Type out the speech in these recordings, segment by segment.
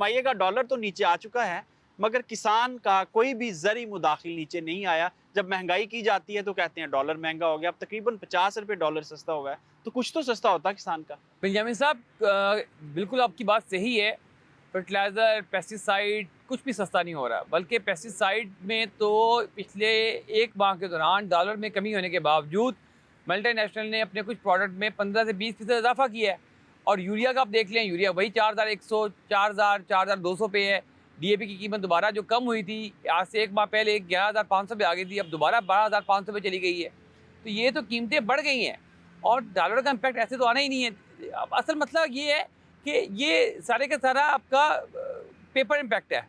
फरमाइएगा, dollar तो नीचे आ चुका है मगर किसान का कोई भी ज़री मुदाखिल नीचे नहीं आया। जब महंगाई की जाती है तो कहते हैं डॉलर महंगा हो गया, अब तकरीबन 50 रुपये डॉलर सस्ता हो गया है, तो कुछ तो सस्ता होता किसान का। बेंजामिन साहब, बिल्कुल आपकी बात सही है। फर्टिलाइज़र, पेस्टिसाइड कुछ भी सस्ता नहीं हो रहा, बल्कि पेस्टिसाइड में तो पिछले एक माह के दौरान डॉलर में कमी होने के बावजूद मल्टीनेशनल ने अपने कुछ प्रोडक्ट में 15 से 20% इजाफा किया है। और यूरिया का आप देख लें, यूरिया वही 4100, 4000, 4200 पे है। डीएपी की कीमत दोबारा जो कम हुई थी आज से एक माह पहले 11500 पे आ गई थी, अब दोबारा 12500 पे चली गई है। तो ये तो कीमतें बढ़ गई हैं और डॉलर का इम्पैक्ट ऐसे तो आना ही नहीं है। अब असल मसला ये है कि ये सारे का सारा आपका पेपर इम्पैक्ट है,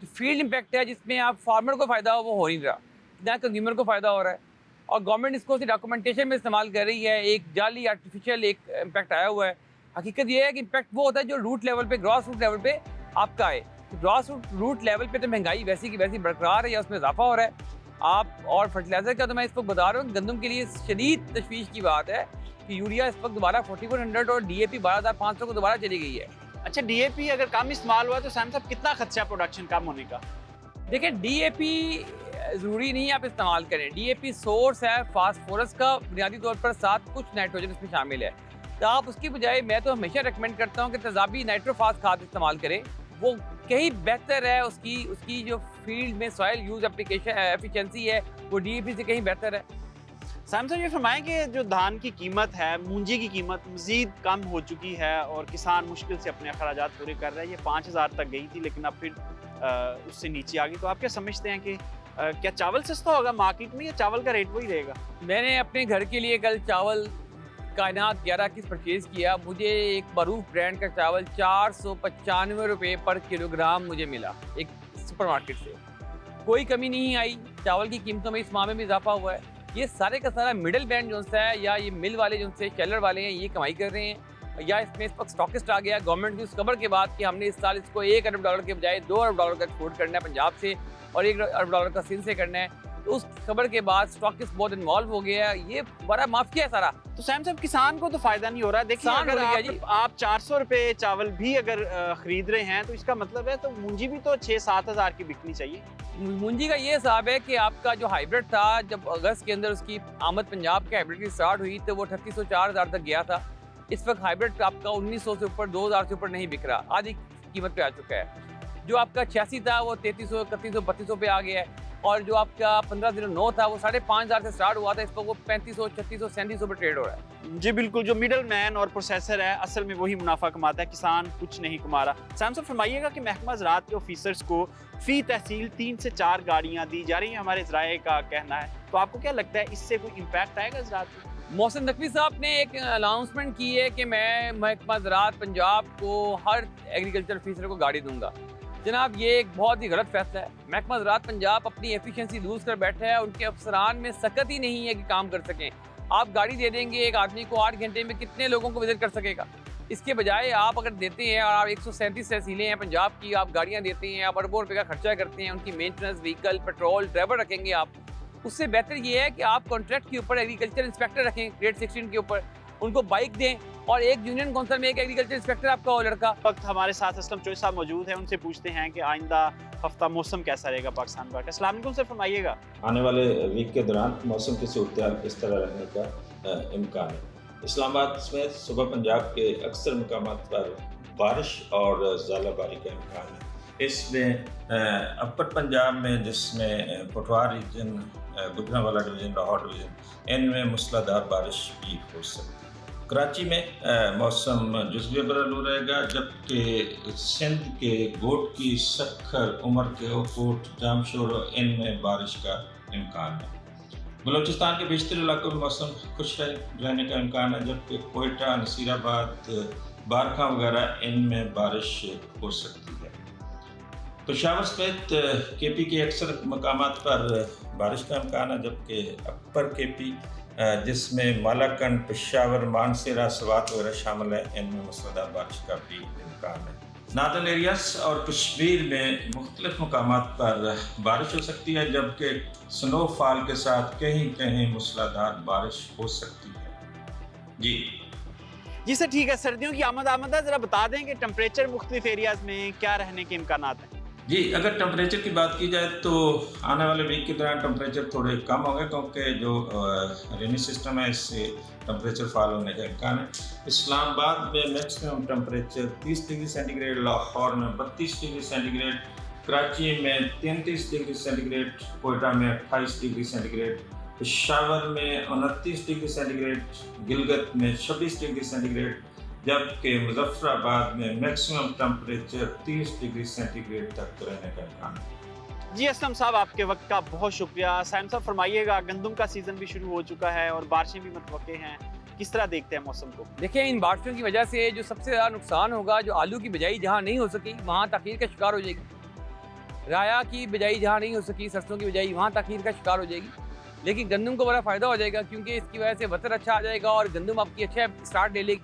जो फील्ड इम्पैक्ट है, जिसमें आप फार्मर को फ़ायदा हो वो हो नहीं रहा, ना कंज्यूमर को फ़ायदा हो रहा है। और गवर्नमेंट इसको डॉक्यूमेंटेशन में इस्तेमाल कर रही है, एक जाली आर्टिफिशियल एक इम्पैक्ट आया हुआ है। हकीकत ये है कि इम्पैक्ट वो होता है जो रूट लेवल पे, ग्रॉस रूट लेवल पे आपका है। ग्रॉस रूट लेवल पे तो महंगाई वैसी की वैसी बरकरार है या उसमें इजाफा हो रहा है। आप और फर्टिलाइज़र का तो मैं इस वक्त बता रहा हूँ, गंदम के लिए शदीद तशवीश की बात है कि यूरिया इस वक्त दोबारा 4100 और डीएपी 12500 को दोबारा चली गई है। अच्छा, डीएपी अगर कम इस्तेमाल हुआ तो सैम साहब कितना खर्चा है प्रोडक्शन कम होने का? देखिए, डीएपी ज़रूरी नहीं है आप इस्तेमाल करें। डीएपी सोर्स है फास्फोरस का, बुनियादी तौर पर साथ कुछ नाइट्रोजन इसमें शामिल है। तो आप उसकी बजाय, मैं तो हमेशा रेकमेंड करता हूँ कि तेज़ाबी नाइट्रोफास खाद इस्तेमाल करें, वो कहीं बेहतर है। उसकी जो फील्ड में सॉइल यूज एप्लीकेशन एफिशिएंसी है वो डीएपी से कहीं बेहतर है। सैम साहब, ये फरमाएं कि जो धान की कीमत है, मूंजी की कीमत मज़ीद कम हो चुकी है और किसान मुश्किल से अपने अखराजात पूरे कर रहा है। ये 5000 तक गई थी लेकिन अब फिर उससे नीचे आ गई। तो आप क्या समझते हैं कि क्या चावल सस्ता होगा मार्केट में या चावल का रेट वही रहेगा? मैंने अपने घर के लिए कल चावल कायनात 11 परचेज़ किया। मुझे एक मरूफ ब्रांड का चावल 495 रुपये पर किलोग्राम मुझे मिला एक सुपरमार्केट से। कोई कमी नहीं आई। चावल की कीमतों में इस माह में भी इजाफा हुआ है। ये सारे का सारा मिडिल बैंड जो है, या ये मिल वाले जो से शेलर वाले हैं, ये कमाई कर रहे हैं, या इसमें इस वक्त स्टॉकिस्ट आ गया गवर्नमेंट की उस खबर के बाद कि हमने इस साल इसको $1 अरब के बजाय $2 अरब का एक्सपोर्ट करना है पंजाब से और $1 अरब का सिंध से करना है। तो उस खबर के बाद स्टॉकिस्ट बहुत इन्वॉल्व हो गया है। ये बड़ा माफिया है सारा। तो सैम साहब, किसान को तो फायदा नहीं हो रहा है। देखिए, अगर आप 400 रुपये चावल भी अगर खरीद रहे हैं तो इसका मतलब है तो मूंजी भी तो 6-7 हज़ार की बिकनी चाहिए। मूंजी का ये हिसाब है कि आपका जो हाइब्रिड था, जब अगस्त के अंदर उसकी आमद पंजाब के हाइब्रिड की स्टार्ट हुई तो वो 3800-4000 तक गया था। इस वक्त हाइब्रिड आपका 1900 से ऊपर, 2000 से ऊपर नहीं बिक रहा, आधी कीमत पे आ चुका है। जो आपका 86 था वो 3300, 3100, 3200 पे आ गया है। और जो आपका 1509 था वो 5500 से स्टार्ट हुआ था, इस पर वो 3500, 3600, 3700 पर ट्रेड हो रहा है। जी बिल्कुल, जो मिडल मैन और प्रोसेसर है असल में वही मुनाफा कमाता है, किसान कुछ नहीं कमा रहा। सैम साहब, फरमाइएगा कि महकमा ज़राअत के ऑफिसर्स को फी तहसील 3 से 4 गाड़ियाँ दी जा रही हैं, हमारे ज़राए का कहना है। तो आपको क्या लगता है इससे कोई इम्पैक्ट आएगा ज़राअत में? मोहसिन नकवी साहब ने एक अनाउंसमेंट की है कि मैं महकमा ज़राअत पंजाब को हर एग्रीकल्चर ऑफिसर को गाड़ी दूंगा। जनाब, ये एक बहुत ही गलत फैसला है। महकमा ज़राअत पंजाब अपनी एफिशिएंसी लूज कर बैठा है। उनके अफसरान में सकत ही नहीं है कि काम कर सकें। आप गाड़ी दे देंगे एक आदमी को, 8 घंटे में कितने लोगों को विजिट कर सकेगा? इसके बजाय आप अगर देते हैं, और आप 137 तहसीलें हैं पंजाब की, आप गाड़ियाँ देते हैं, आप अरबों रुपये का खर्चा करते हैं, उनकी मेंटेनेंस, व्हीकल, पेट्रोल, ड्राइवर रखेंगे आप, उससे बेहतर ये है कि आप कॉन्ट्रैक्ट के ऊपर एग्रीकल्चर इंस्पेक्टर रखें, ग्रेड 16 के ऊपर, उनको बाइक दें और एक यूनियन काउंसिल में एक एग्रीकल्चर इंस्पेक्टर आपका हो लड़का। वक्त हमारे साथ असलम चौधरी साहब मौजूद हैं, उनसे पूछते हैं कि आइंदा हफ्ता मौसम कैसा रहेगा पाकिस्तान का। अस्सलाम वालेकुम सर, फरमाइएगा। आने वाले वीक के दौरान मौसम की सूरत किस तरह रहने का इम्कान है? इस्लामाबाद में सुबह पंजाब के अक्सर मकामात पर बारिश और ज़ालाबारी का इम्कान है। इसमें अपर पंजाब में, जिसमें Potwar region, Gujranwala division, Lahore division, इनमें मूसलाधार बारिश भी हो सकती है। कराची में मौसम जुज़वी बदलू रहेगा, जबकि सिंध के गोट की सखर, उमर के कोट, जामशोर, इनमें बारिश का इम्कान है। बलूचिस्तान के बेशतर इलाकों में मौसम खुश रहने का इम्कान है, जबकि कोयटा, नसीराबाद, बारखा वगैरह इनमें बारिश हो सकती है। पेशावर समेत केपी के अक्सर मकामात पर बारिश का इम्कान है, जबकि अपर केपी जिसमें मालाकंड, पेशावर, मानसेरा, सवात वगैरह शामिल है, इनमें मूसलाधार बारिश का भी इम्कान है। नादल एरियाज और कश्मीर में मुख्तलिफ मकामात पर बारिश हो सकती है, जबकि स्नोफॉल के साथ कहीं कहीं मूसलाधार बारिश हो सकती है। जी जी सर ठीक है, सर्दियों की आमद है, ज़रा बता दें कि टेम्परेचर मुख्तलिफ एरियाज़ में क्या रहने के इम्कानात हैं। जी, अगर टेम्परेचर की बात की जाए तो आने वाले वीक के दौरान टेम्परेचर थोड़े कम होंगे, क्योंकि जो रेनी सिस्टम है इससे टेम्परेचर फॉल होने का इम्कान है। इस्लामाबाद में maximum temperature 30 degree centigrade, Lahore में 32 डिग्री सेंटीग्रेड, कराची में 33 डिग्री सेंटीग्रेड, कोयटा में 28 डिग्री सेंटीग्रेड, पेशावर में 29 डिग्री सेंटीग्रेड, गिलगित में 26 डिग्री सेंटीग्रेड, जबकि मुजफ्फराबाद में मैक्सिमम टेम्परेचर 30 डिग्री सेंटीग्रेड तक रहने का इम्कान है। जी असलम साहब, आपके वक्त का बहुत शुक्रिया। साइम साहब फरमाइएगा, गंदम का सीज़न भी शुरू हो चुका है और बारिशें भी मतवक्के हैं, किस तरह देखते हैं मौसम को? देखिए, इन बारिशों की वजह से जो सबसे ज़्यादा नुकसान होगा, जो आलू की बिजाई जहाँ नहीं हो सकी वहाँ तखीर का शिकार हो जाएगी, राया की बिजाई जहाँ नहीं हो सकी, सरसों की बिजाई वहाँ तखीर का शिकार हो जाएगी। लेकिन गंदम को बड़ा फ़ायदा हो जाएगा, क्योंकि इसकी वजह से वतर अच्छा आ जाएगा और गंदम आपकी अच्छा स्टार्ट ले लेगी।